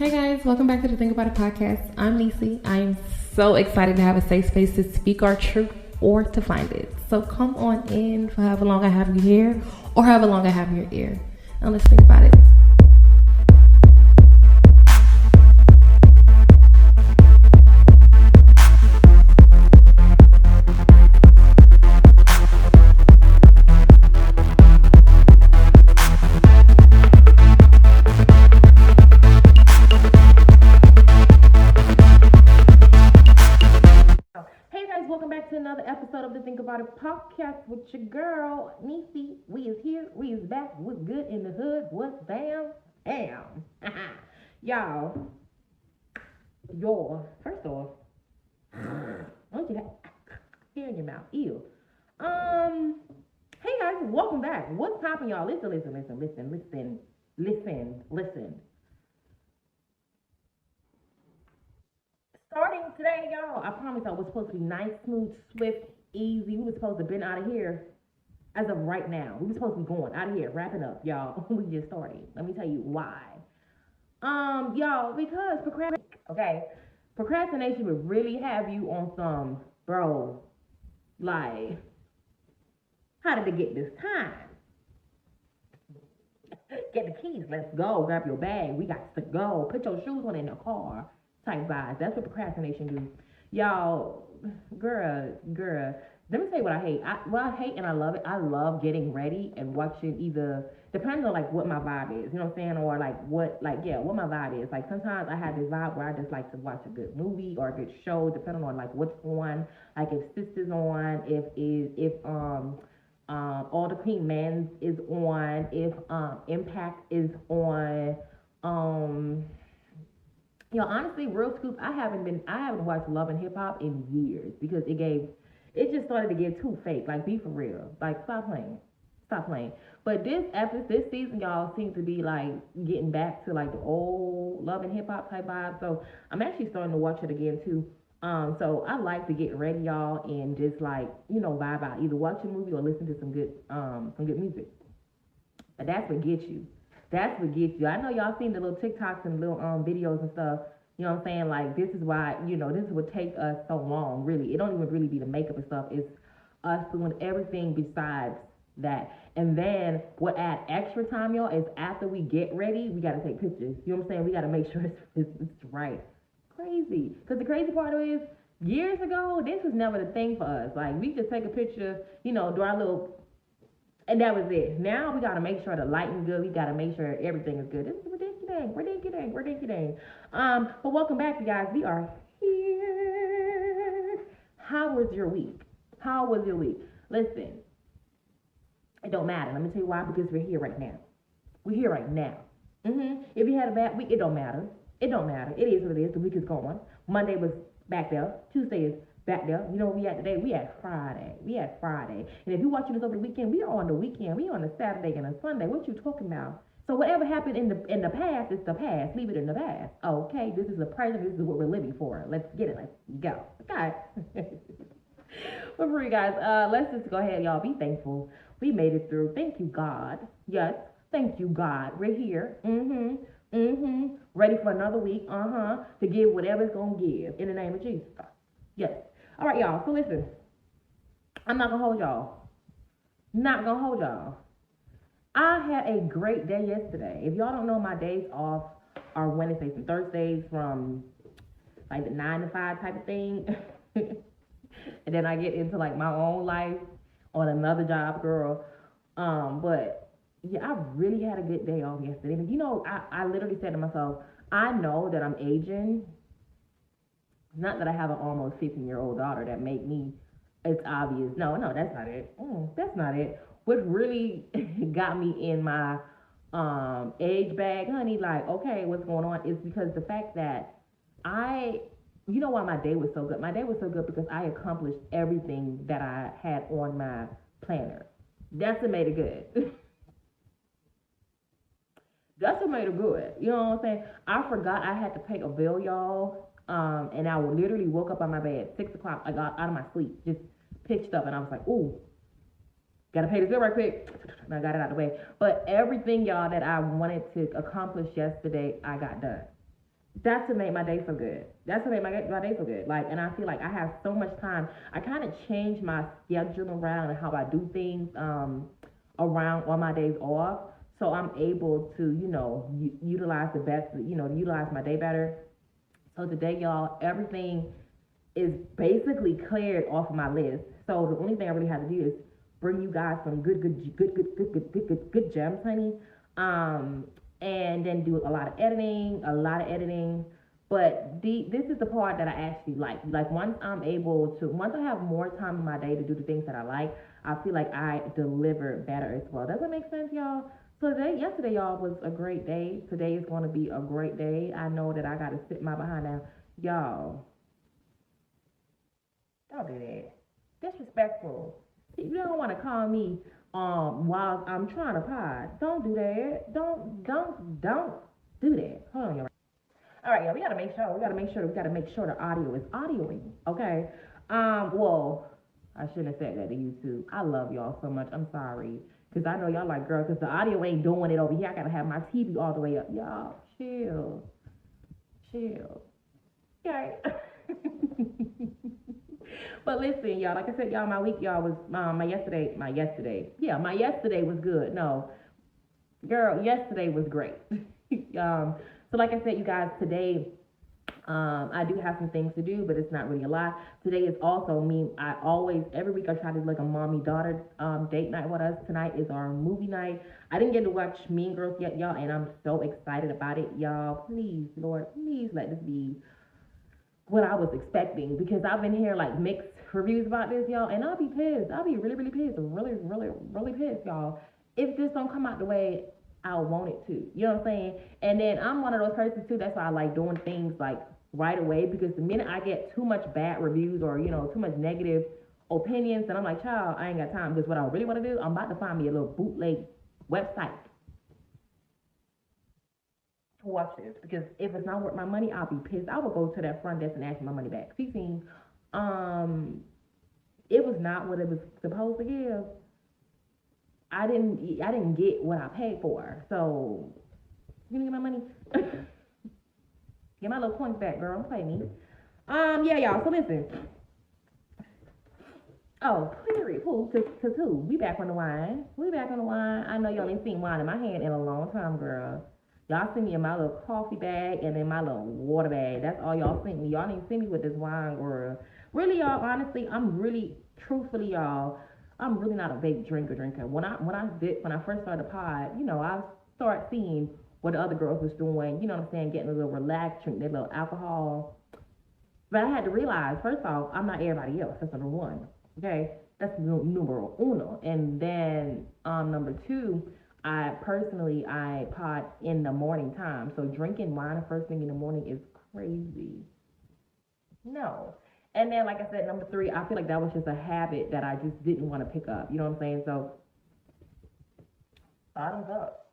Hey guys, welcome back to the Think About It podcast. I'm Nisi. I'm so excited to have a safe space to speak our truth or to find it. So come on in for however long I have you here or however long I have your ear. And let's think about it. Another episode of the Think About It podcast with your girl Nisi. We is here, we is back. What's good in the hood? What's down? Y'all, first off, don't you have hair in your mouth? Ew. Hey guys, welcome back. What's poppin', y'all? Listen. Starting today, y'all, I promise I was supposed to be nice, smooth, swift, easy. We were supposed to have been out of here as of right now. We were supposed to be going out of here, wrapping up, y'all. We just started. Let me tell you why. Y'all, because procrastination would really have you on some, bro, like, how did it get this time? Get the keys, let's go. Grab your bag, we got to go. Put your shoes on in the car. Type vibes. That's what procrastination do. Y'all, girl, let me tell you what I hate. I hate and I love it. I love getting ready and watching either, depending on like what my vibe is, you know what I'm saying? Or like what my vibe is. Like sometimes I have this vibe where I just like to watch a good movie or a good show, depending on like what's on. Like if Sisters on, if All the Queen Men is on, if Impact is on, honestly, real scoop, I haven't watched Love and Hip Hop in years because it just started to get too fake. Like, be for real. Like, stop playing. But this season, y'all, seems to be like getting back to like the old Love and Hip Hop type vibe. So I'm actually starting to watch it again too. So I like to get ready, y'all, and just like, vibe out. Either watch a movie or listen to some good music. But that's what gets you. I know y'all seen the little TikToks and little videos and stuff. You know what I'm saying? Like, this is why, this would take us so long, really. It don't even really be the makeup and stuff. It's us doing everything besides that. And then what add extra time, y'all, is after we get ready, we got to take pictures. You know what I'm saying? We got to make sure it's right. Crazy. Because the crazy part is, years ago, this was never the thing for us. Like, we just take a picture, do our little... And that was it. Now we got to make sure the lighting's good. We got to make sure everything is good. This is ridiculous. But welcome back, you guys. We are here. How was your week? Listen, it don't matter. Let me tell you why. Because we're here right now. If you had a bad week, it don't matter. It is what it is. The week is going. Monday was back there. Tuesday is back there. You know what we had today? We had Friday. And if you're watching this over the weekend, we are on the weekend. We are on a Saturday and a Sunday. What you talking about? So whatever happened in the past is the past. Leave it in the past. Okay, this is the present. This is what we're living for. Let's get it. Let's go. Okay. But for you guys, let's just go ahead, y'all. Be thankful. We made it through. Thank you, God. Yes. Thank you, God. We're here. Ready for another week. To give whatever's gonna give in the name of Jesus. Yes. All right, y'all. So listen, I'm not gonna hold y'all. I had a great day yesterday. If y'all don't know, my days off are Wednesdays and Thursdays from like the 9 to 5 type of thing. And then I get into like my own life on another job, girl. But yeah, I really had a good day off yesterday. And I literally said to myself, I know that I'm aging. Not that I have an almost 15-year-old daughter that make me, it's obvious. No, that's not it. That's not it. What really got me in my age bag, honey, like, okay, what's going on, is because the fact that why my day was so good? My day was so good because I accomplished everything that I had on my planner. That's what made it good. You know what I'm saying? I forgot I had to pay a bill, y'all. And I literally woke up on my bed 6 o'clock. I got out of my sleep, just pitched up, and I was like, "Ooh, gotta pay this bill right quick." And I got it out of the way. But everything, y'all, that I wanted to accomplish yesterday, I got done. That's what made my day so good. That's what made my day so good. Like, and I feel like I have so much time. I kind of change my schedule around and how I do things around on my days off, so I'm able to, utilize the best, utilize my day better. So today, y'all, everything is basically cleared off of my list. So the only thing I really have to do is bring you guys some good gems, honey. Um, and then do a lot of editing. But this is the part that I actually like. Like once I have more time in my day to do the things that I like, I feel like I deliver better as well. Does that make sense, y'all? So yesterday, y'all, was a great day. Today is going to be a great day. I know that I got to sit my behind down, y'all. Don't do that. Disrespectful. You don't want to call me while I'm trying to pod. Don't do that. Don't do that. Hold on, y'all. All right, y'all. We gotta make sure the audio is audioing. Okay. Well, I shouldn't have said that to you too. I love y'all so much. I'm sorry. Cause I know y'all like, girl, cause the audio ain't doing it over here. I gotta have my TV all the way up. Y'all, chill. Chill. Okay. But listen, y'all, like I said, y'all, my week, y'all, was my yesterday was good. No, girl, yesterday was great. So like I said, you guys, today, I do have some things to do, but it's not really a lot. Today is also me. Every week I try to do like a mommy daughter date night with us. Tonight is our movie night. I didn't get to watch Mean Girls yet, y'all, and I'm so excited about it, y'all. Please, Lord, please let this be what I was expecting, because I've been hearing like mixed reviews about this, y'all, and I'll be pissed. I'll be really, really pissed. Really, really, really pissed, y'all. If this don't come out the way I want it to. You know what I'm saying? And then I'm one of those persons too. That's why I like doing things like right away, because the minute I get too much bad reviews or, too much negative opinions, and I'm like, child, I ain't got time. Because what I really want to do, I'm about to find me a little bootleg website to watch this, because if it's not worth my money, I'll be pissed. I will go to that front desk and ask my money back. See, um, it was not what it was supposed to give. I didn't get what I paid for. So you gonna get my money? Get my little coins back, girl. Don't play me. Yeah, y'all. So listen. Oh, period. Cause who? We back on the wine. We back on the wine. I know y'all ain't seen wine in my hand in a long time, girl. Y'all see me in my little coffee bag and in my little water bag. That's all y'all see me. Y'all didn't see me with this wine, girl. Really, y'all. Honestly, truthfully, y'all, I'm really not a big drinker. When I first started the pod, I start seeing what the other girls was doing. You know what I'm saying? Getting a little relaxed, drinking their little alcohol. But I had to realize, first off, I'm not everybody else. That's number one. Okay, that's numero uno. And then number two, I pod in the morning time. So drinking wine the first thing in the morning is crazy. No. And then, like I said, number three, I feel like that was just a habit that I just didn't want to pick up. You know what I'm saying? So, bottoms up.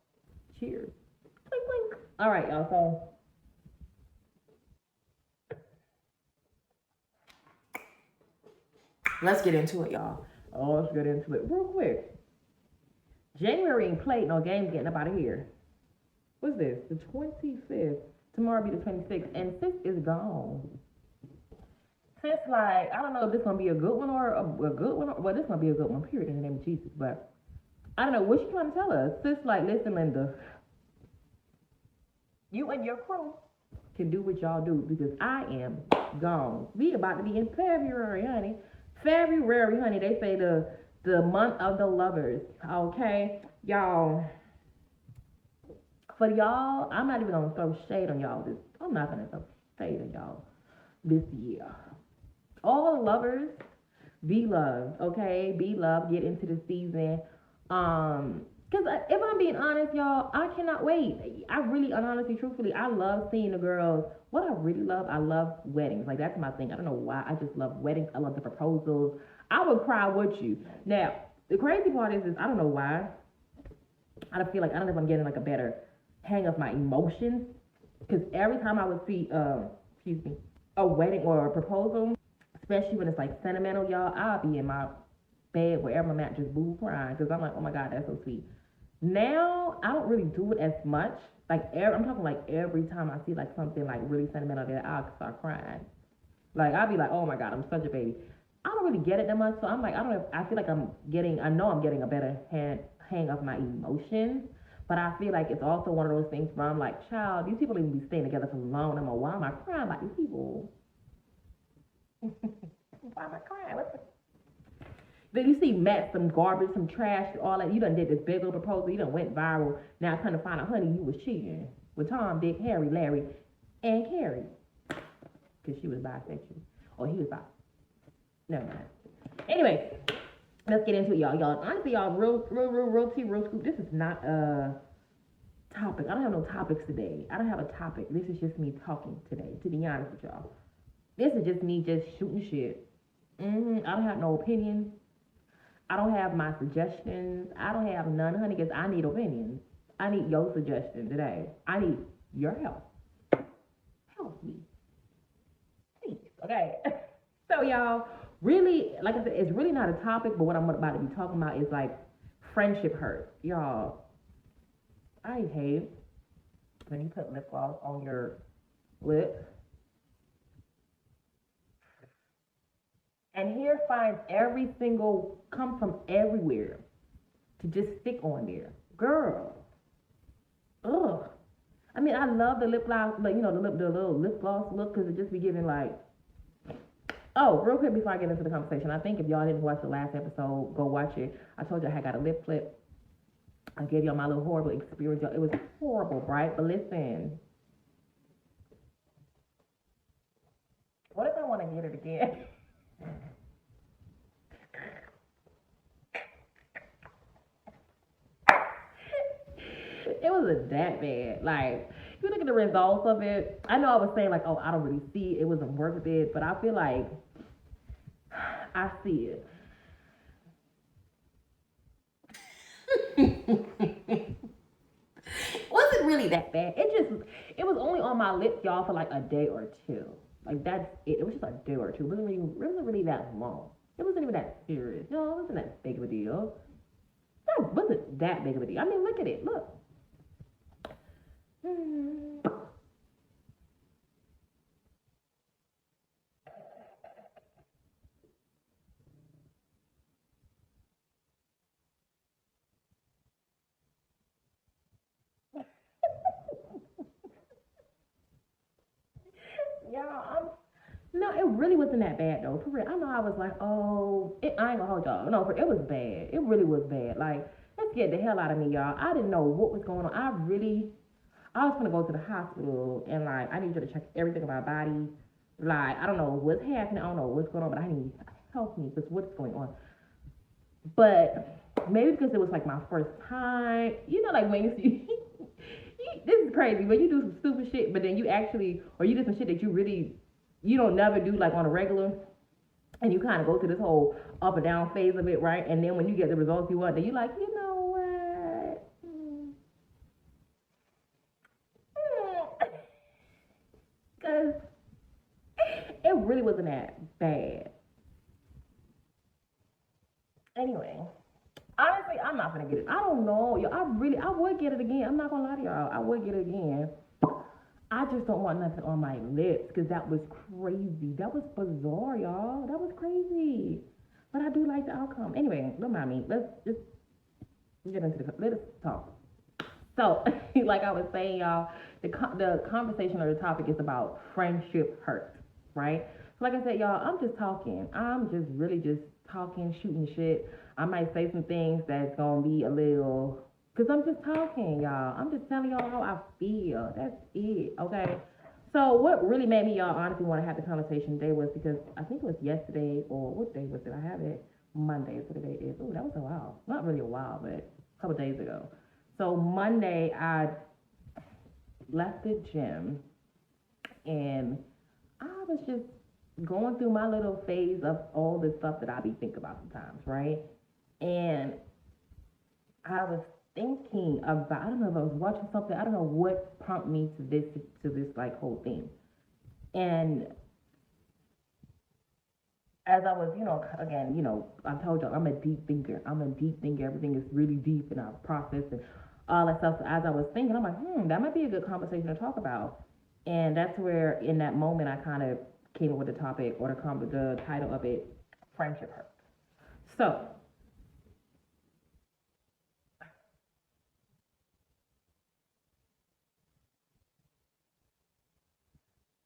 Cheers. Clink, clink. All right, y'all. So, let's get into it, y'all. Oh, let's get into it real quick. January ain't played no games getting up out of here. What's this? The 25th. Tomorrow be the 26th. And sis is gone. Sis, like, I don't know if this gonna be a good one or a good one. Well, this gonna be a good one, period, in the name of Jesus. But I don't know what you trying to tell us. Sis, like, listen, Linda, you and your crew can do what y'all do, because I am gone. We about to be in February, honey. February, honey. They say the month of the lovers. Okay, y'all. For y'all, I'm not even gonna throw shade on y'all. I'm not gonna throw shade on y'all this year. All the lovers, be loved, okay? Be loved. Get into the season. Because if I'm being honest, y'all, I cannot wait. I really, honestly, truthfully, I love seeing the girls. What I really love, I love weddings. Like, that's my thing. I don't know why. I just love weddings. I love the proposals. I would cry with you. Now, the crazy part is I don't know why. I don't feel like, I don't know if I'm getting like a better hang of my emotions. Because every time I would see, excuse me, a wedding or a proposal, especially when it's like sentimental, y'all, I'll be in my bed wherever I'm at, just boo crying, because I'm like, oh my God, that's so sweet. Now I don't really do it as much, Like I'm talking like every time I see like something like really sentimental that I'll start crying. Like I'll be like, oh my god, I'm such a baby. I don't really get it that much, so I'm like, I don't know. I feel like I know I'm getting a better hang of my emotions, but I feel like it's also one of those things where I'm like, child, these people even be staying together for long. I'm like, why am I crying like these people? Why am I crying? Then you see Matt, some garbage, some trash, all that. You done did this big old proposal. You done went viral. Now come to find out, honey, you was cheating with Tom, Dick, Harry, Larry, and Carrie, because she was bisexual, or he was bisexual. Never mind. Anyway, let's get into it, y'all. Y'all, honestly, y'all, real tea, real scoop. This is not a topic. I don't have no topics today. I don't have a topic. This is just me talking today. To be honest with y'all, this is just me just shooting shit. I don't have no opinions. I don't have my suggestions. I don't have none, honey, because I need opinions. I need your suggestion today. I need your help. Help me, please. Okay. So y'all, really, like I said, it's really not a topic, but what I'm about to be talking about is like friendship hurt. Y'all, I hate when you put lip gloss on your lip and hair finds every single come from everywhere to just stick on there. Girl, ugh. I mean, I love the lip gloss, but you know, the little lip gloss look, because it just be giving like. Oh, real quick before I get into the conversation, I think if y'all didn't watch the last episode, go watch it. I told you I had got a lip flip. I gave y'all my little horrible experience. It was horrible, right? But listen, what if I want to get it again? It wasn't that bad. Like, if you look at the results of it, I know I was saying like, oh, I don't really see it. It wasn't worth it, but I feel like I see it. Wasn't really that bad. It was only on my lips, y'all, for like a day or two. Like that's it. It was just a day or two. It wasn't really that long. It wasn't even that serious. You know, it wasn't that big of a deal. It wasn't that big of a deal. I mean, look at it. Look. Yeah, no, it really wasn't that bad though. For real, I know I was like, oh, I ain't gonna hold y'all. No, it was bad. It really was bad. Like, that scared the hell out of me, y'all. I didn't know what was going on. I was gonna go to the hospital and like, I need you to check everything on my body. Like, I don't know what's happening. I don't know what's going on, but I need help me because what's going on. But maybe because it was like my first time, you know, like when you see. This is crazy. When you do some stupid shit, but then you actually, or you do some shit that you don't never do like on a regular, and you kind of go through this whole up and down phase of it, right? And then when you get the results you want, then you like, you know what? Because it really wasn't that bad. Anyway, honestly, I'm not gonna get it. I don't know. I would get it again. I'm not gonna lie to y'all. I would get it again. I just don't want nothing on my lips because that was crazy. That was bizarre, y'all. That was crazy. But I do like the outcome. Anyway, don't mind me. Let's just get into let us talk. So, like I was saying, y'all, the conversation or the topic is about friendship hurt, right? So, like I said, y'all, I'm just talking. I'm just really just talking, shooting shit. I might say some things that's gonna be a little, cause I'm just talking, y'all. I'm just telling y'all how I feel. That's it, okay? So, what really made me, y'all, honestly want to have the conversation today was because I think it was yesterday, or what day was it? I have it Monday. So today is. Oh, that was a while. Not really a while, but a couple days ago. So Monday, I left the gym and I was just going through my little phase of all the stuff that I be thinking about sometimes, right? And I was thinking about, I don't know if I was watching something, I don't know what prompted me to this like whole thing. And as I was, again, I told y'all I'm a deep thinker. I'm a deep thinker. Everything is really deep and I process it. all that stuff. So as I was thinking, I'm like, that might be a good conversation to talk about. And that's where, in that moment, I kind of came up with the topic or the title of it, friendship hurt. So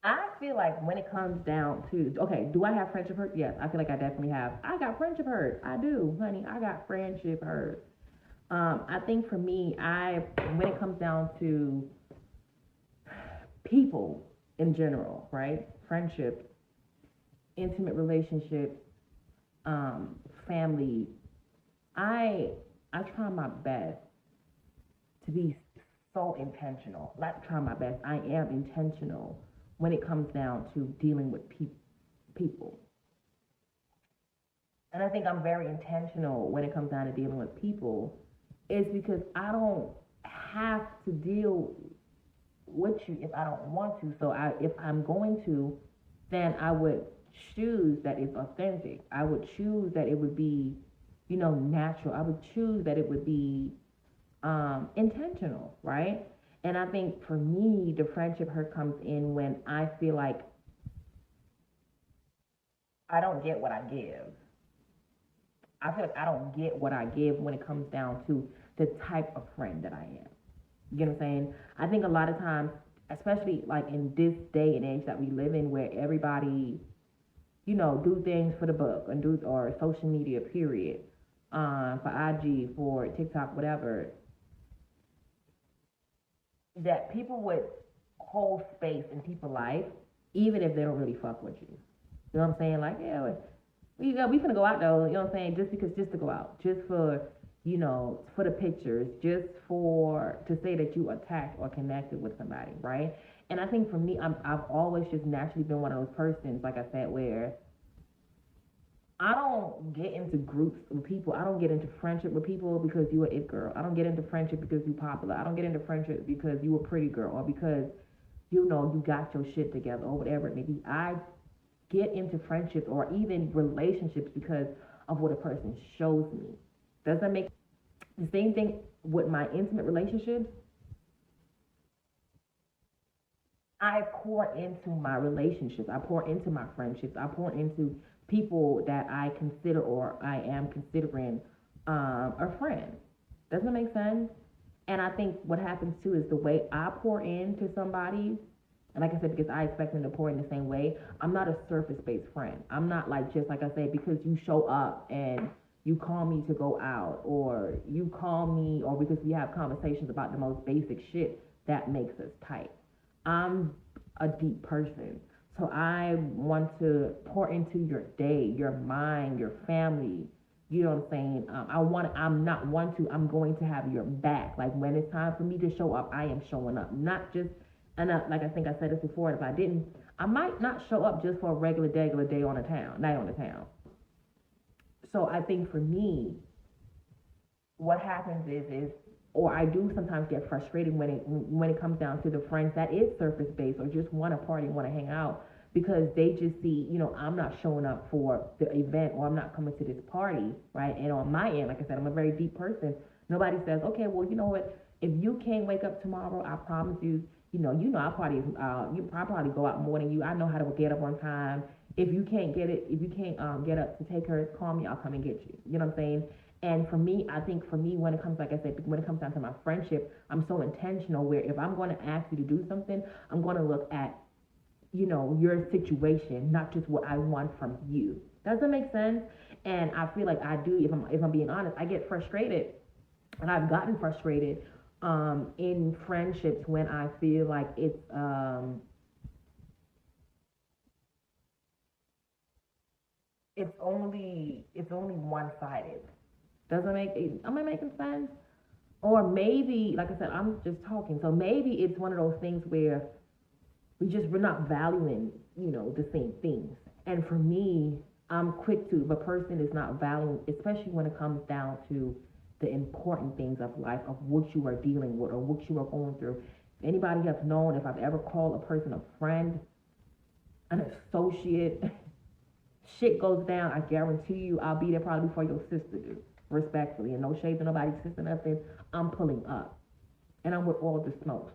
I feel like when it comes down to, okay, do I have friendship hurt? Yes, I feel like I definitely have. I got friendship hurt. I do, honey. I got friendship hurt. I think for me, when it comes down to people in general, right? Friendship, intimate relationships, um, family. I I try my best to be so intentional. Not try my best. I am intentional when it comes down to dealing with people. And I think I'm very intentional when it comes down to dealing with people, is because I don't have to deal with you if I don't want to. So if I'm going to, then I would choose that it's authentic. I would choose that it would be, natural. I would choose that it would be intentional, right? And I think for me, the friendship hurt comes in when I feel like I don't get what I give. I feel like I don't get what I give when it comes down to the type of friend that I am. You get what I'm saying? I think a lot of times, especially like in this day and age that we live in, where everybody, do things for the book and do or social media, period, for IG, for TikTok, whatever, that people would hold space in people's life, even if they don't really fuck with you. You know what I'm saying? Like, yeah, we finna go out though. You know what I'm saying? Just to go out, just for for the pictures, just for to say that you attached or connected with somebody, right? And I think for me, I've always just naturally been one of those persons, like I said, where I don't get into groups with people. I don't get into friendship with people because you a it girl. I don't get into friendship because you popular. I don't get into friendship because you a pretty girl or because you got your shit together or whatever it may be. I get into friendships or even relationships because of what a person shows me. Does that make the same thing with my intimate relationships? I pour into my relationships. I pour into my friendships. I pour into people that I consider or I am considering a friend. Doesn't that make sense? And I think what happens too is the way I pour into somebody, and like I said, because I expect them to pour in the same way, I'm not a surface based friend. I'm not like, just like I said, because you show up and you call me to go out, or you call me, or because we have conversations about the most basic shit that makes us tight. I'm a deep person. So I want to pour into your day, your mind, your family. You know what I'm saying? I'm not one to, I'm going to have your back. Like when it's time for me to show up, I am showing up. Not just, like I think I said this before, if I didn't, I might not show up just for a regular day on the town, night on the town. So I think for me, what happens is or I do sometimes get frustrated when it comes down to the friends that is surface based or just want to party, want to hang out, because they just see, I'm not showing up for the event or I'm not coming to this party, right? And on my end, like I said, I'm a very deep person. Nobody says, okay, well, you know what? If you can't wake up tomorrow, I promise you, I party. I probably go out more than you. I know how to get up on time. If you can't get up to take her, call me. I'll come and get you. You know what I'm saying? And for me, I think for me, when it comes, like I said, when it comes down to my friendship, I'm so intentional where if I'm going to ask you to do something, I'm going to look at, your situation, not just what I want from you. Does that make sense? And I feel like I do, if I'm being honest, I get frustrated, and I've gotten frustrated in friendships when I feel like it's only one sided. Doesn't make it, am I making sense? Or maybe, like I said, I'm just talking. So maybe it's one of those things where we're not valuing, the same things. And for me, I'm quick to, if a person is not valuing, especially when it comes down to the important things of life, of what you are dealing with or what you are going through. If anybody has known, if I've ever called a person a friend, an associate, shit goes down, I guarantee you I'll be there probably before your sister do, respectfully. And no shade to nobody's sister, nothing. I'm pulling up. and I'm with all the smoke.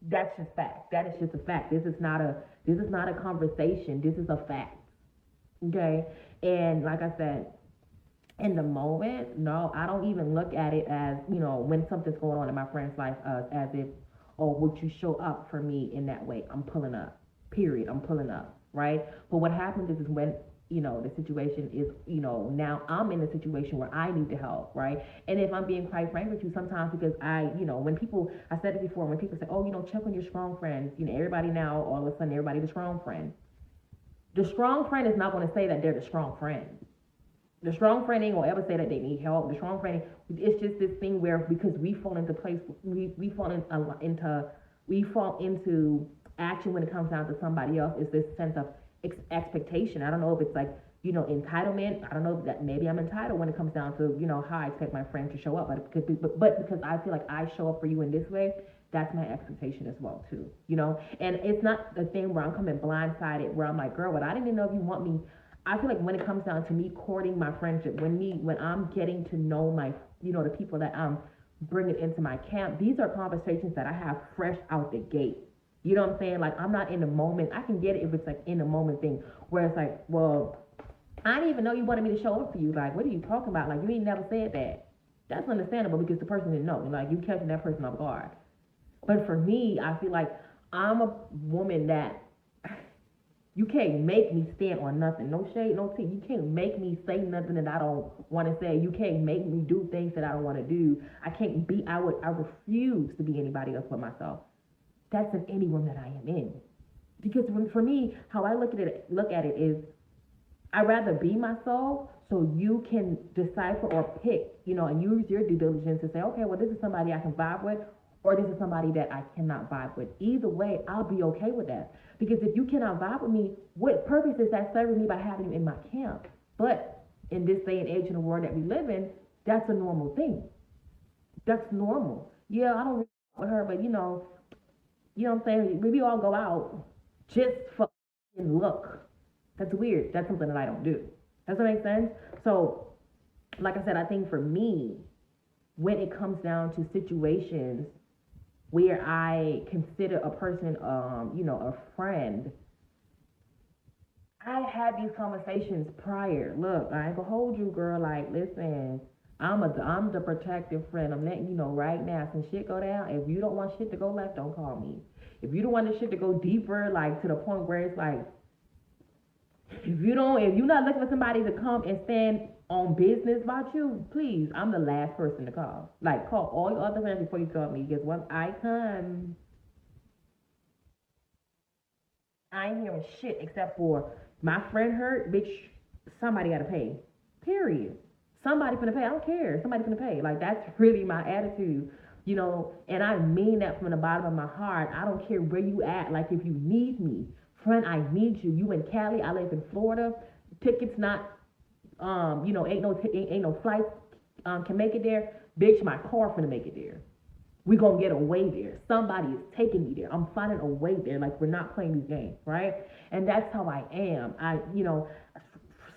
That's just fact. That is just a fact. This is not a conversation. This is a fact. Okay. And like I said, in the moment, no, I don't even look at it as, when something's going on in my friend's life, as if, oh, would you show up for me in that way? I'm pulling up. Period. I'm pulling up. Right. But what happens is when, the situation is, now I'm in a situation where I need the help, right? And if I'm being quite frank with you, sometimes because when people, I said it before, when people say, oh, check on your strong friends, everybody now, all of a sudden, everybody's a strong friend. The strong friend is not going to say that they're the strong friend. The strong friend ain't gonna ever say that they need help. The strong friend, it's just this thing where because we fall into place, we fall into action when it comes down to somebody else. It's this sense of expectation. I don't know if it's like entitlement. I don't know if that maybe I'm entitled when it comes down to how I expect my friend to show up. But because I feel like I show up for you in this way, that's my expectation as well too. And it's not the thing where I'm coming blindsided where I'm like, girl, but I didn't even know if you want me. I feel like when it comes down to me courting my friendship, when I'm getting to know my, the people that I'm bringing into my camp, these are conversations that I have fresh out the gate. You know what I'm saying? Like, I'm not in the moment. I can get it if it's like in the moment thing where it's like, well, I didn't even know you wanted me to show up for you. Like, what are you talking about? Like, you ain't never said that. That's understandable because the person didn't know. Like, you catching that person off guard. But for me, I feel like I'm a woman that you can't make me stand on nothing. No shade, no tea. You can't make me say nothing that I don't want to say. You can't make me do things that I don't want to do. I refuse to be anybody else but myself. That's in any room that I am in. Because for me, how I look at it is I'd rather be myself so you can decipher or pick, and use your due diligence to say, okay, well, this is somebody I can vibe with, or this is somebody that I cannot vibe with. Either way, I'll be okay with that. Because if you cannot vibe with me, what purpose is that serving me by having you in my camp? But in this day and age in the world that we live in, that's a normal thing. That's normal. Yeah, I don't really with her, but what I'm saying? We all go out just for look. That's weird. That's something that I don't do. Does that make sense? So, like I said, I think for me, when it comes down to situations where I consider a person, a friend, I had these conversations prior. Look, I ain't gonna hold you, girl. Like, listen, I'm the protective friend. I'm letting you know right now. Some shit go down. If you don't want shit to go left, don't call me. If you don't want this shit to go deeper, like to the point where it's like, if you're not looking for somebody to come and stand on business about you, please, I'm the last person to call. Like, call all your other friends before you call me. Because once I come, I ain't hearing shit except for my friend hurt, bitch, somebody gotta pay. Period. Somebody finna pay. I don't care. Somebody finna pay. Like, that's really my attitude. And I mean that from the bottom of my heart. I don't care where you at. Like, if you need me, friend, I need you. You in Cali, I live in Florida. Tickets not, ain't no flights can make it there. Bitch, my car finna make it there. We gonna get away there. Somebody is taking me there. I'm finding a way there. Like, we're not playing these games, right? And that's how I am.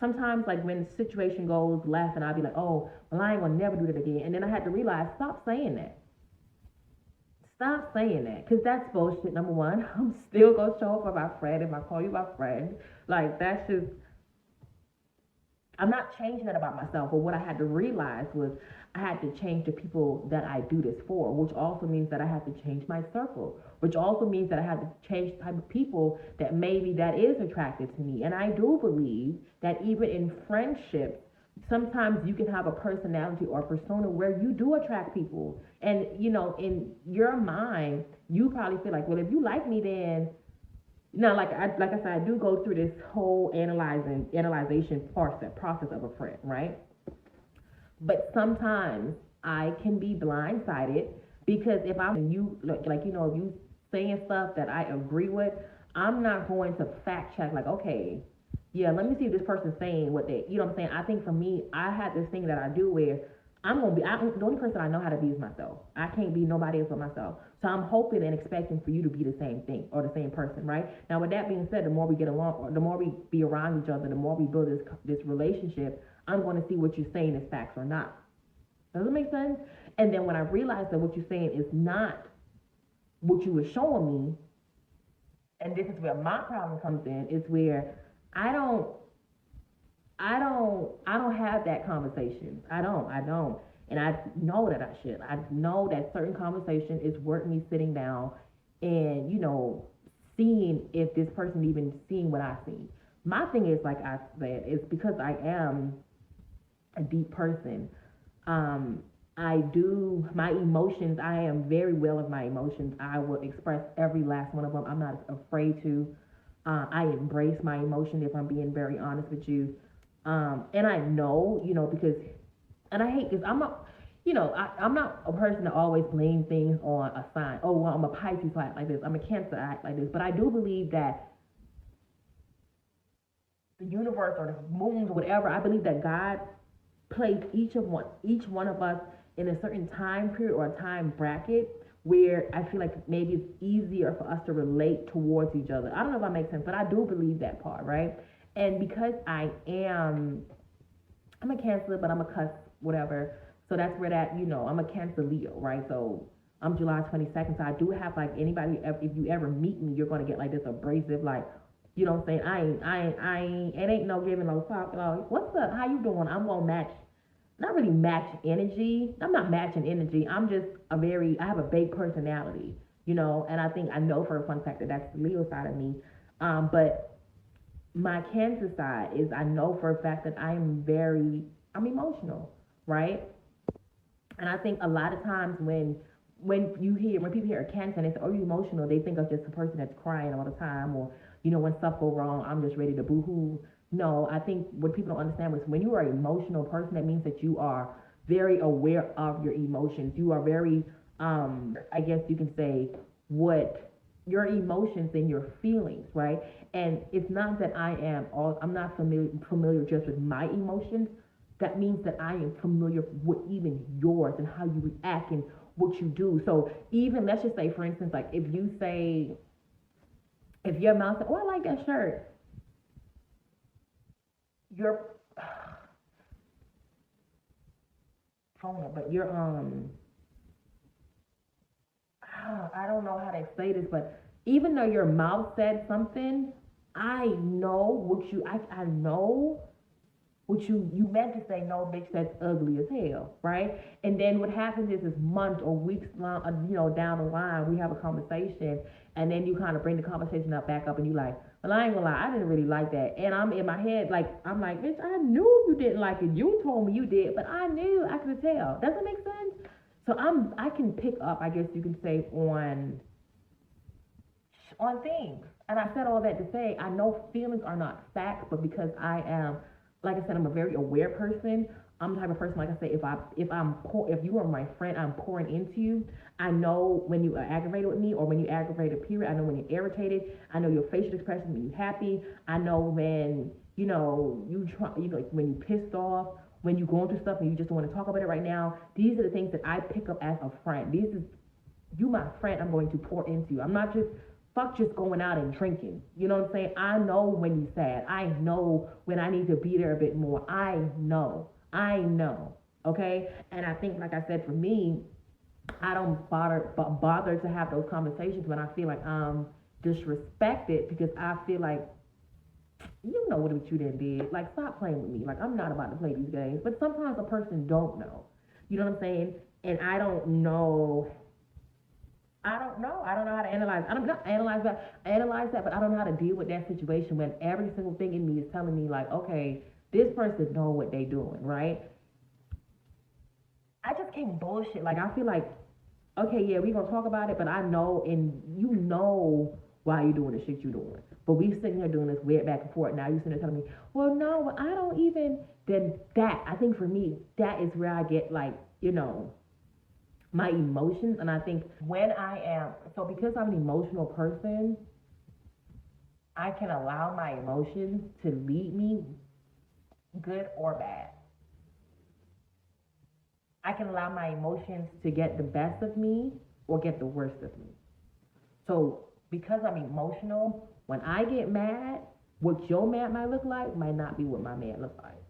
Sometimes like when the situation goes left and I'll be like, oh, well, I ain't gonna never do that again. And then I had to realize, stop saying that. Stop saying that, because that's bullshit. Number one, I'm still gonna show up for my friend if I call you my friend. Like, that's just, I'm not changing that about myself. But what I had to realize was I had to change the people that I do this for, which also means that I have to change my circle, which also means that I have to change the type of people that maybe that is attracted to me. And I do believe that even in friendships, sometimes you can have a personality or persona where you do attract people. And, in your mind, you probably feel like, well, if you like me, then now, like I said, I do go through this whole analyzation process of a friend, right? But sometimes I can be blindsided because if I'm you if you saying stuff that I agree with, I'm not going to fact check like, okay, yeah, let me see if this person's saying what they, what I'm saying. I think for me, I had this thing that I do where the only person I know how to be is myself. I can't be nobody else but myself. So I'm hoping and expecting for you to be the same thing or the same person, right? Now, with that being said, the more we get along, or the more we be around each other, the more we build this relationship, I'm going to see what you're saying is facts or not. Does it make sense? And then when I realized that what you're saying is not what you were showing me, and this is where my problem comes in, is where I don't I don't have that conversation. I don't. And I know that I should. I know that certain conversation is worth me sitting down and, seeing if this person even seeing what I see. My thing is, like I said, it's because I am a deep person. Um, I do my emotions. I am very well of my emotions. I will express every last one of them. I'm not afraid to. I embrace my emotion if I'm being very honest with you. And I know, because, and I hate this. I'm not a person to always blame things on a sign. Oh, well, I'm a Pisces, so I act like this. I'm a Cancer, I act like this. But I do believe that the universe or the moons or whatever, I believe that God placed each one of us in a certain time period or a time bracket where I feel like maybe it's easier for us to relate towards each other. I don't know if that makes sense, but I do believe that part, right? And because I'm a Cancer, but I'm a cuss, whatever. So that's where I'm a Cancer Leo, right? So I'm July 22nd. So I do have, like, anybody, if you ever meet me, you're going to get like this abrasive, like, what I'm saying? It ain't no giving no talk. What's up? How you doing? I'm going to match, not really match energy. I'm not matching energy. I have a big personality, and I know for a fun fact that that's the Leo side of me. But my Cancer side is, I know for a fact that I'm emotional, right? And I think a lot of times when people hear a Cancer and they say, "Oh, you emotional," they think of just a person that's crying all the time, or when stuff go wrong, I'm just ready to boo-hoo. No, I think what people don't understand is when you are an emotional person, that means that you are very aware of your emotions. You are very, I guess you can say, what your emotions and your feelings, right? And it's not that I'm not familiar just with my emotions. That means that I am familiar with even yours and how you react and what you do. So even, let's just say, for instance, like if your mouth says, "Oh, I like that shirt," your phone, but I don't know how to say this, but even though your mouth said something, I know I know what you meant to say. "No, bitch, that's ugly as hell," right? And then what happens is months or weeks long, down the line, we have a conversation, and then you kind of bring the conversation back up, and you like, "Well, I ain't gonna lie, I didn't really like that," and I'm in my head like, I'm like, "Bitch, I knew you didn't like it. You told me you did, but I could tell." Does that make sense? So I can pick up, I guess you can say, on things. And I said all that to say, I know feelings are not facts, but because I am, like I said, I'm a very aware person. I'm the type of person, like I say, if you are my friend, I'm pouring into you. I know when you are aggravated with me, or when you aggravated, period. I know when you're irritated. I know your facial expression when you're happy. I know when you try, like when you pissed off, when you're going through stuff and you just don't want to talk about it right now. These are the things that I pick up as a friend. This is you, my friend. I'm going to pour into you. I'm not just fuck just going out and drinking. You know what I'm saying? I know when you're sad. I know when I need to be there a bit more. I know. Okay? And I think, like I said, for me, I don't bother to have those conversations when I feel like I'm disrespected, because I feel like, what you done did. Like, stop playing with me. Like, I'm not about to play these games. But sometimes a person don't know. You know what I'm saying? And I don't know. I don't know how to analyze. I don't not analyze that. I analyze that, but I don't know how to deal with that situation when every single thing in me is telling me, like, okay, this person know what they doing, right? I just can't bullshit. Like, I feel like, okay, yeah, we gonna talk about it, but I know, and why you doing the shit you doing. But we sitting here doing this weird back and forth. Now you sitting there telling me, well, no, well, I don't even. Then that, I think for me, that is where I get, like, my emotions. And I think when I am, so because I'm an emotional person, I can allow my emotions to lead me, good or bad. I can allow my emotions to get the best of me or get the worst of me. So because I'm emotional, when I get mad, what your mad might look like might not be what my mad look like.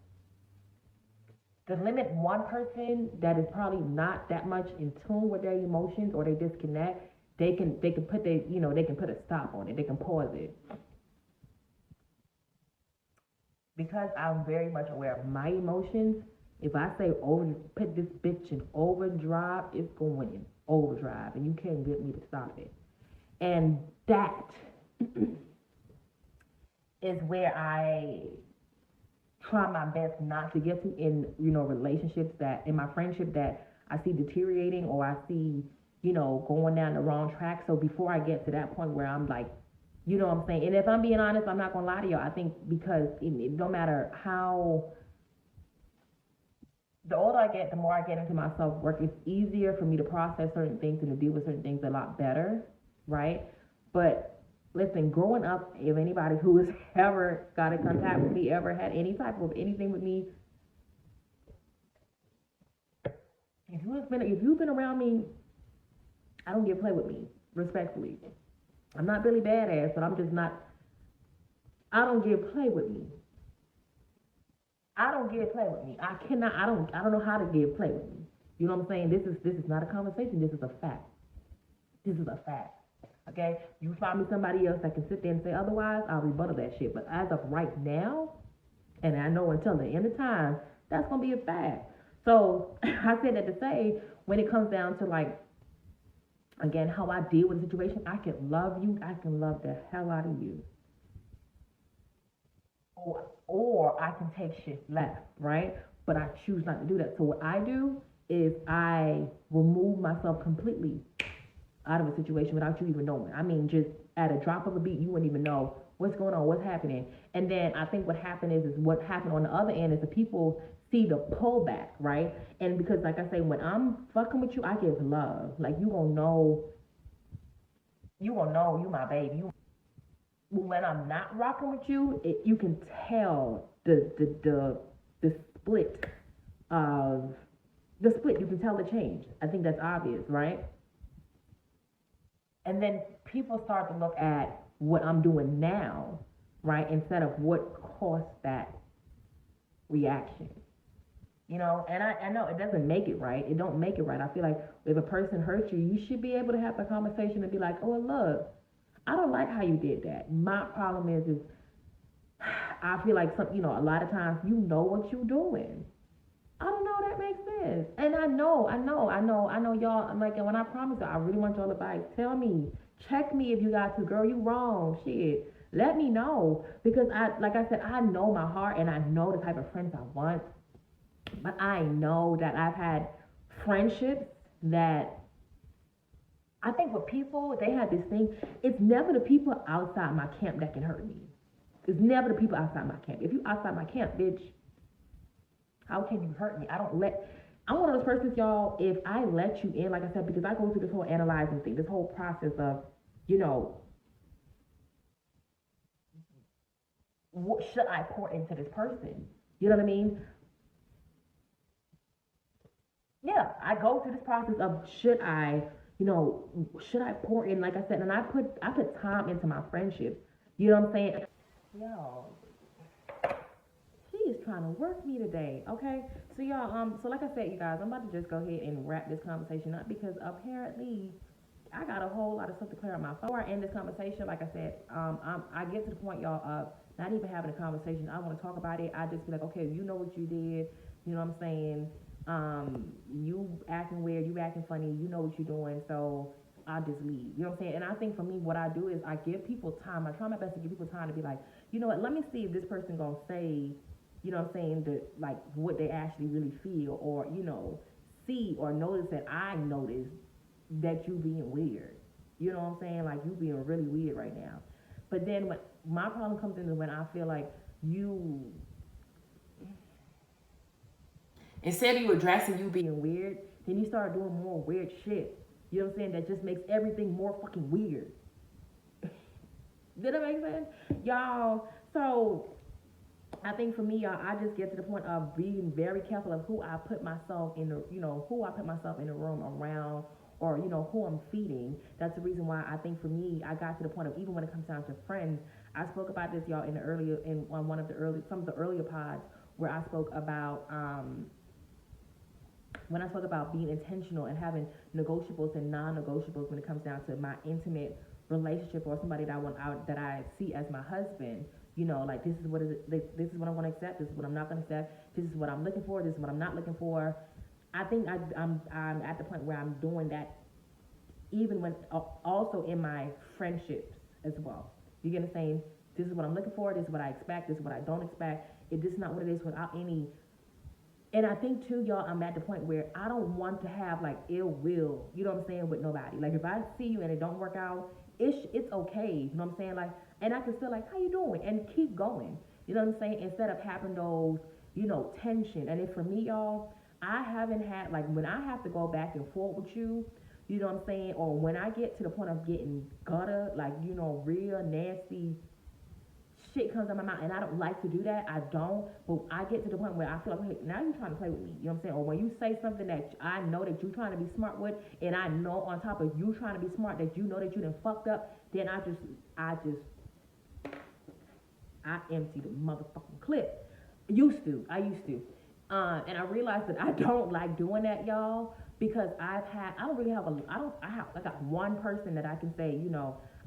to limit one person that is probably not that much in tune with their emotions or they disconnect, they can put they can put a stop on it. They can pause it. Because I'm very much aware of my emotions, if I say over put this bitch in overdrive, it's going in overdrive and you can't get me to stop it. And that is where I try my best not to get to in, relationships that in my friendship that I see deteriorating or I see, going down the wrong track. So before I get to that point where I'm like, what I'm saying? And if I'm being honest, I'm not gonna lie to y'all. I think because no matter how, the older I get, the more I get into my self work. It's easier for me to process certain things and to deal with certain things a lot better, right? But listen, growing up, if anybody who has ever got in contact with me, ever had any type of anything with me, if you've been around me, I don't get play with me, respectfully. I'm not really badass, but I'm just not. I don't get play with me. I don't give play with me. I cannot. I don't know how to give play with me. You know what I'm saying? This is not a conversation. This is a fact. This is a fact. Okay. You find me somebody else that can sit there and say otherwise. I'll rebuttal that shit. But as of right now, and I know until the end of time, that's gonna be a fact. So I said that to say, when it comes down to like, again, how I deal with a situation, I can love you. I can love the hell out of you. Or I can take shit left, right? But I choose not to do that. So what I do is I remove myself completely out of a situation without you even knowing. I mean, just at a drop of a beat, you wouldn't even know what's going on, what's happening. And then I think what happened is what happened on the other end is the people see the pullback, right? And because, like I say, when I'm fucking with you, I give love. Like you gonna know you my baby. When I'm not rocking with you, you can tell the split of the split. You can tell the change. I think that's obvious, right? And then people start to look at what I'm doing now, right, instead of what caused that reaction. And I know it doesn't make it right. It don't make it right. I feel like if a person hurts you, you should be able to have a conversation and be like, oh look, I don't like how you did that. My problem is I feel like a lot of times you know what you're doing. I don't know that makes sense. And I know y'all. I'm like, and when I promise you, I really want y'all advice. Tell me, check me if you got to. Girl, you wrong. Shit. Let me know. Because like I said, I know my heart and I know the type of friends I want. But I know that I've had friendships that I think with people, they have this thing. It's never the people outside my camp that can hurt me. It's never the people outside my camp. If you outside my camp, bitch, how can you hurt me? I'm one of those persons, y'all, if I let you in, like I said, because I go through this whole analyzing thing, this whole process of, you know, what should I pour into this person? You know what I mean? Yeah, I go through this process of should I pour in, like I said, and I put time into my friendships. You know what I'm saying? Yo, she is trying to work me today. Okay, so y'all, so like I said, you guys, I'm about to just go ahead and wrap this conversation up because apparently I got a whole lot of stuff to clear up my phone. Before I end this conversation, like I said, I get to the point, y'all, of not even having a conversation. I want to talk about it. I just be like, okay, you know what you did. You know what I'm saying? You acting weird. You acting funny. You know what you're doing. So I just leave. You know what I'm saying? And I think for me, what I do is I give people time. I try my best to give people time to be like, you know what? Let me see if this person gonna say, you know what I'm saying, like what they actually really feel, or see or notice that I notice that you being weird. You know what I'm saying? Like you being really weird right now. But then when my problem comes in is when I feel like you instead of you addressing you being weird, then you start doing more weird shit. You know what I'm saying? That just makes everything more fucking weird. Did that make sense? Y'all, so I think for me, y'all, I just get to the point of being very careful of who I put myself in who I put myself in the room around, or who I'm feeding. That's the reason why I think for me, I got to the point of, even when it comes down to friends, I spoke about this, y'all, in one of the early some of the earlier pods where I spoke about when I talk about being intentional and having negotiables and non-negotiables when it comes down to my intimate relationship or somebody that I want out that I see as my husband, like this is what I'm going to accept, this is what I'm not going to accept, this is what I'm looking for, this is what I'm not looking for. I think I'm at the point where I'm doing that even when also in my friendships as well. You get what I'm saying? This is what I'm looking for. This is what I expect. This is what I don't expect. If this is not what it is without any. And I think too, y'all, I'm at the point where I don't want to have like ill will, you know what I'm saying, with nobody. Like if I see you and it don't work out, it's okay, you know what I'm saying? Like, and I can still like, how you doing? And keep going. You know what I'm saying? Instead of having those, tension. And if for me, y'all, I haven't had like when I have to go back and forth with you, you know what I'm saying? Or when I get to the point of getting gutter, like, real nasty shit comes out of my mouth, and I don't like to do that. I don't, but I get to the point where I feel like, hey, now you're trying to play with me. You know what I'm saying? Or when you say something that I know that you're trying to be smart with, and I know on top of you trying to be smart that you know that you done fucked up, then I empty the motherfucking clip. I used to. And I realized that I don't like doing that, y'all, because I don't really have I got one person that I can say,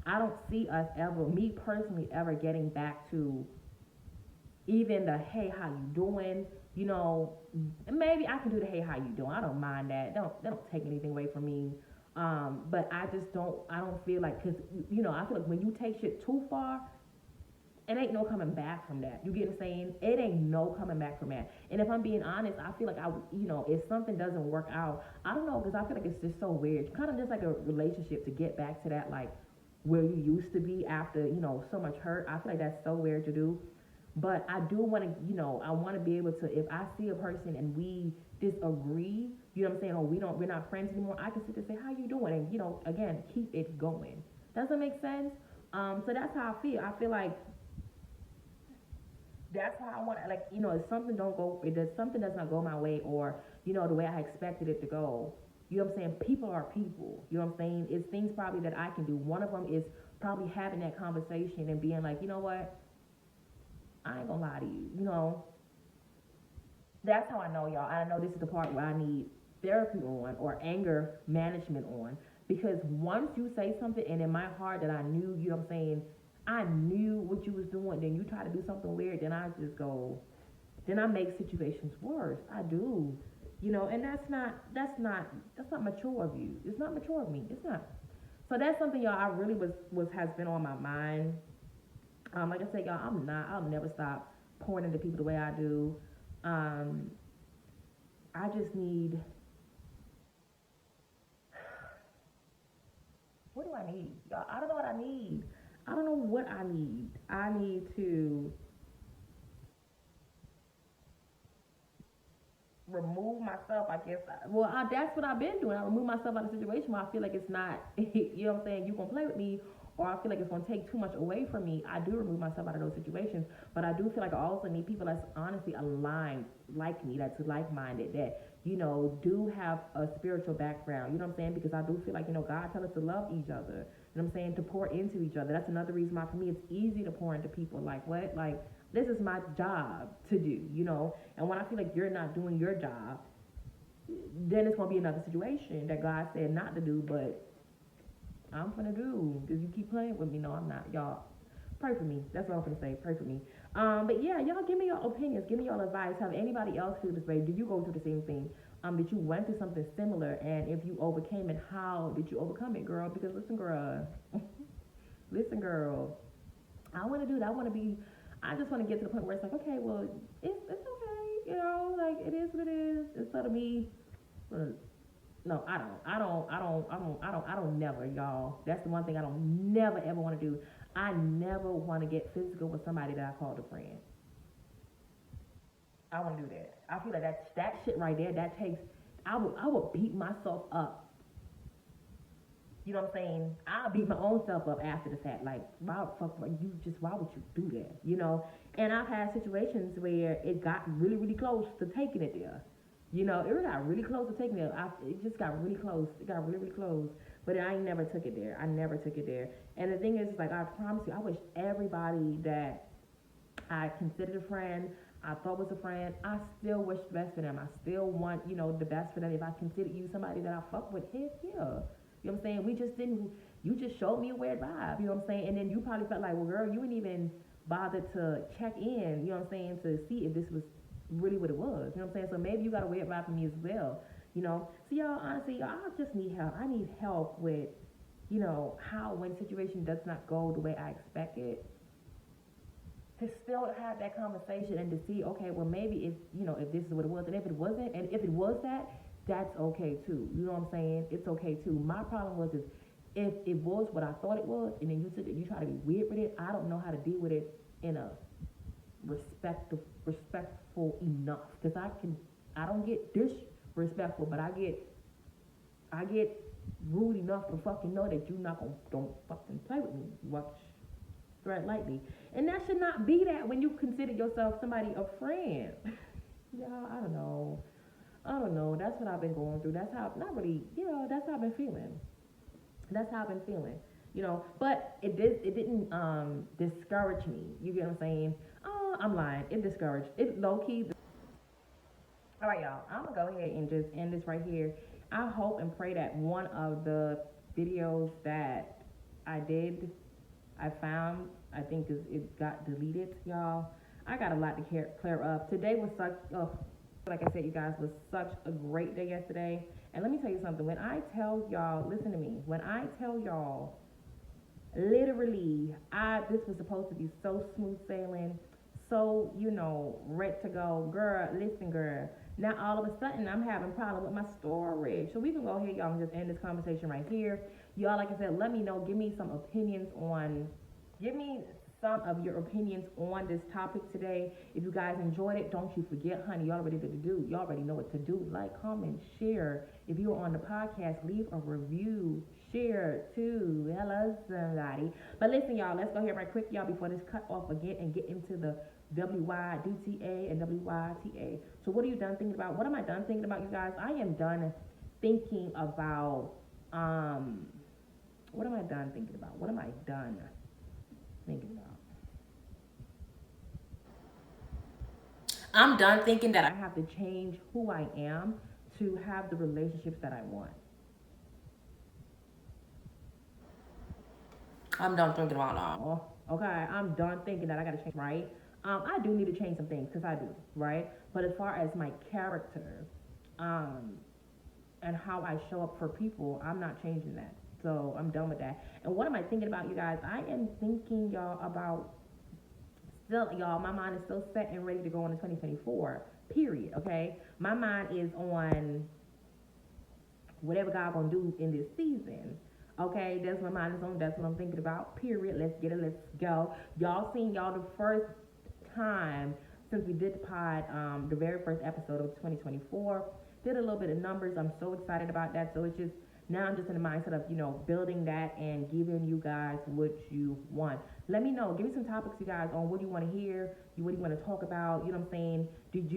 I don't see us ever, me personally, ever getting back to even the, hey, how you doing? Maybe I can do the, hey, how you doing? I don't mind that. Don't take anything away from me. But I don't feel like, cause, I feel like when you take shit too far, it ain't no coming back from that. You get what I'm saying? It ain't no coming back from that. And if I'm being honest, I feel like if something doesn't work out, I don't know, because I feel like it's just so weird. Kind of just like a relationship to get back to that, like, where you used to be after, so much hurt. I feel like that's so weird to do. But I do want to, I want to be able to, if I see a person and we disagree, you know what I'm saying, or we're not friends anymore, I can sit there and say, how you doing? And, again, keep it going. Does that make sense? So that's how I feel. I feel like that's how I want to, like, if something does not go my way, or, the way I expected it to go, you know what I'm saying? People are people, you know what I'm saying? It's things probably that I can do. One of them is probably having that conversation and being like, you know what? I ain't gonna lie to you, That's how I know, y'all. I know this is the part where I need therapy on, or anger management on, because once you say something and in my heart that I knew, you know what I'm saying, I knew what you was doing, then you try to do something weird, then I just go, then I make situations worse. I do. And that's not mature of you. It's not mature of me. It's not. So that's something, y'all, I really was has been on my mind. Like I said, y'all, I'll never stop pouring into people the way I do. Um, I just need, what do I need? Y'all, I don't know what I need. I don't know what I need. I need to remove myself, I guess. That's what I've been doing. I remove myself out of a situation where I feel like it's not, you know what I'm saying, you gonna play with me, or I feel like it's gonna take too much away from me. I do remove myself out of those situations, but I do feel like I also need people that's honestly aligned like me, that's like-minded, that, do have a spiritual background, you know what I'm saying, because I do feel like, God tells us to love each other, you know what I'm saying, to pour into each other. That's another reason why, for me, it's easy to pour into people. Like, what? Like, this is my job to do, and when I feel like you're not doing your job, then it's gonna be another situation that God said not to do, but I'm gonna do, because you keep playing with me. No, I'm not. Y'all, pray for me. That's what I'm gonna say. Pray for me. But yeah, y'all, give me your opinions. Give me your advice. Have anybody else feel this way? Did you go through the same thing? Did you went through something similar? And if you overcame it, how did you overcome it, girl? Because listen, girl, listen, girl, I want to do that. I just want to get to the point where it's like, okay, well, it's okay, like, it is what it is. Instead of me, no, I don't never, y'all. That's the one thing I don't never ever want to do. I never want to get physical with somebody that I called a friend. I want to do that. I feel like that shit right there. That takes. I would beat myself up. You know what I'm saying? I'll beat my own self up after the fact. Like, why would you do that? And I've had situations where it got really, really close to taking it there. It got really close to taking it. It just got really close. It got really, really close. But I never took it there. I never took it there. And the thing is, like, I promise you, I wish everybody that I considered a friend, I thought was a friend, I still wish the best for them. I still want, the best for them. If I consider you somebody that I fuck with, heck yeah. You know what I'm saying? We just didn't, you just showed me a weird vibe, you know what I'm saying? And then you probably felt like, well, girl, you didn't even bother to check in, you know what I'm saying, to see if this was really what it was, you know what I'm saying? So maybe you got a weird vibe from me as well, you know? So y'all, honestly, I just need help. I need help with, how when situation does not go the way I expected, to still have that conversation and to see, okay, well, maybe if this is what it was, and if it wasn't, and if it was that, that's okay too. You know what I'm saying? It's okay too. My problem was is if it was what I thought it was, and then you took it, you try to be weird with it. I don't know how to deal with it in a respectful enough, because I don't get disrespectful, but I get rude enough to fucking know that you not gonna don't fucking play with me. Watch thread lightly. And that should not be that when you consider yourself somebody a friend. Y'all, I don't know. I don't know. That's what I've been going through. That's how, not really, that's how I've been feeling. That's how I've been feeling. But it didn't discourage me. You get what I'm saying? I'm lying. It discouraged. It low key. All right, y'all. I'm gonna go ahead and just end this right here. I hope and pray that one of the videos that I did, I found, I think it got deleted, y'all. I got a lot to clear up. Today was such, like I said, you guys, was such a great day yesterday. And let me tell you something. When I tell y'all, listen to me. When I tell y'all, literally, this was supposed to be so smooth sailing, so ready to go, girl. Listen, girl. Now all of a sudden, I'm having problem with my storage. So we can go ahead, y'all, and just end this conversation right here. Y'all, like I said, let me know. Give me some opinions on. Give me some of your opinions on this topic today. If you guys enjoyed it, don't you forget, honey, y'all already did do. You already know what to do. Like, comment, share. If you're on the podcast, leave a review. Share too. Hello, somebody. But listen, y'all, let's go here right quick, y'all, before this cut off again and get into the WYDTA and WYTA. So what are you done thinking about? What am I done thinking about, you guys? I am done thinking about, what am I done thinking about? What am I done thinking about? I'm done thinking that I have to change who I am to have the relationships that I want. I'm done thinking about that. Okay, I'm done thinking that I gotta change, right? I do need to change some things, because I do, right? But as far as my character, and how I show up for people, I'm not changing that. So I'm done with that. And what am I thinking about, you guys? I am thinking, y'all, about still, y'all, my mind is still set and ready to go into 2024, period, okay? My mind is on whatever God gonna do in this season. Okay, that's what my mind is on. That's what I'm thinking about. Period. Let's get it. Let's go. Y'all seen y'all the first time since we did the pod, the very first episode of 2024. Did a little bit of numbers. I'm so excited about that. So it's just now I'm just in the mindset of building that and giving you guys what you want. Let me know. Give me some topics, you guys, on what you want to hear. What do you want to talk about? You know what I'm saying? Did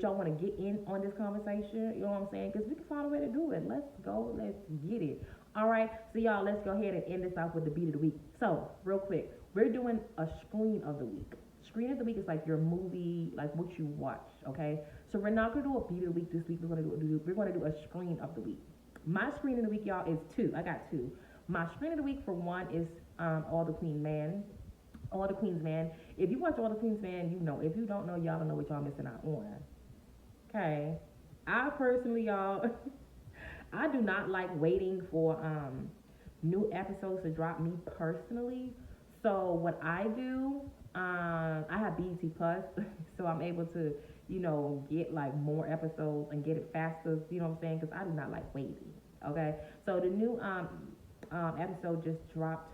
y'all want to get in on this conversation? You know what I'm saying? Because we can find a way to do it. Let's go. Let's get it. All right. So y'all, let's go ahead and end this off with the beat of the week. So real quick, we're doing a screen of the week. Screen of the week is like your movie, like what you watch. Okay. So we're not gonna do a beat of the week this week. We're gonna do a screen of the week. My screen of the week, y'all, is two. I got two. My screen of the week for one is All the Queen's Man. All the Queen's Man. If you watch All the Queen's Man, you know. If you don't know, y'all don't know what y'all missing out on. Okay. I personally, y'all, I do not like waiting for new episodes to drop, me personally. So what I do, I have BET Plus, so I'm able to, get like more episodes and get it faster. You know what I'm saying? Because I do not like waiting. Okay. So the new episode just dropped.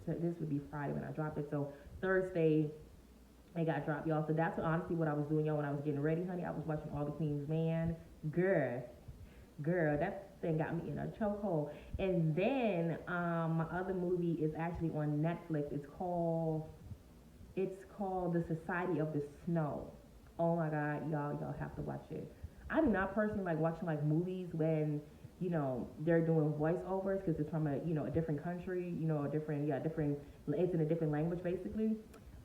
This would be Friday when I dropped it. So Thursday it got dropped, y'all. So that's honestly what I was doing, y'all, when I was getting ready, honey. I was watching All the Queen's Man. Girl, that thing got me in a chokehold. And then my other movie is actually on Netflix. It's called The Society of the Snow. Oh my God, y'all have to watch it. I do not personally like watching like movies when they're doing voiceovers, because it's from a different country, it's in a different language basically.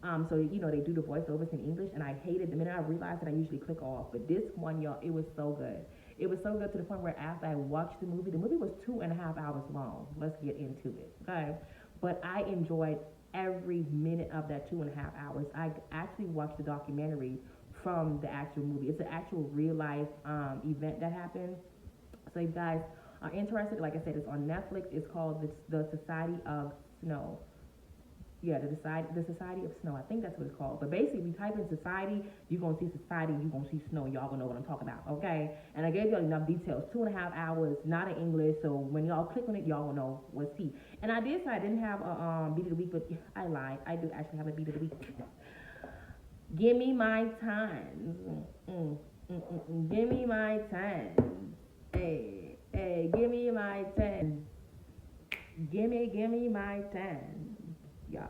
So they do the voiceovers in English, and I hate it. The minute I realized it, I usually click off. But this one, y'all, it was so good. It was so good to the point where after I watched the movie was 2.5 hours long. Let's get into it, okay? But I enjoyed every minute of that 2.5 hours. I actually watched the documentary from the actual movie. It's an actual real life event that happened. So you guys are interested, like I said, it's on Netflix. It's called the Society of Snow. Yeah, the Society of Snow. I think that's what it's called. But basically, if you type in society, you're gonna see society, you're gonna see snow. Y'all gonna know what I'm talking about, okay? And I gave y'all enough details. 2.5 hours, not in English, so when y'all click on it, y'all will know what's he. And I did say I didn't have a beat of the week, but I lied. I do actually have a beat of the week. Give me my time. Give me my time. Hey, give me my time. Give me my time. Yeah.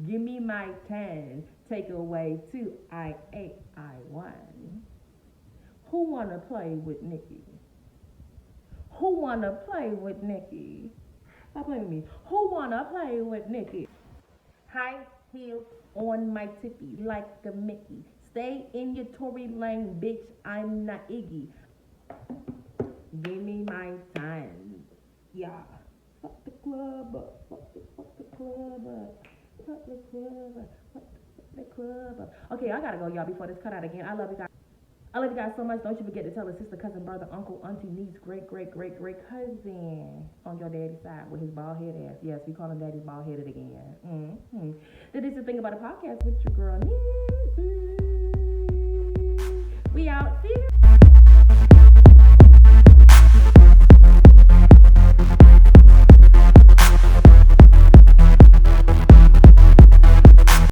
Give me my 10. Take away 2. I 8. I 1. Who wanna play with Nikki? Who wanna play with Nikki? Stop playing with me. Who wanna play with Nikki? High heels on my tippy like a Mickey. Stay in your Tory Lane, bitch. I'm not Iggy. Give me my time. Yeah. Fuck the club up. Fuck the club up. Fuck the club up. Fuck the club up. Okay, I gotta go, y'all, before this cut out again. I love you guys. I love you guys so much. Don't you forget to tell a sister, cousin, brother, uncle, auntie, niece, great cousin on your daddy's side with his bald head ass. Yes, we call him daddy's bald headed again. Mm-hmm. That is the thing about a podcast with your girl. We out. See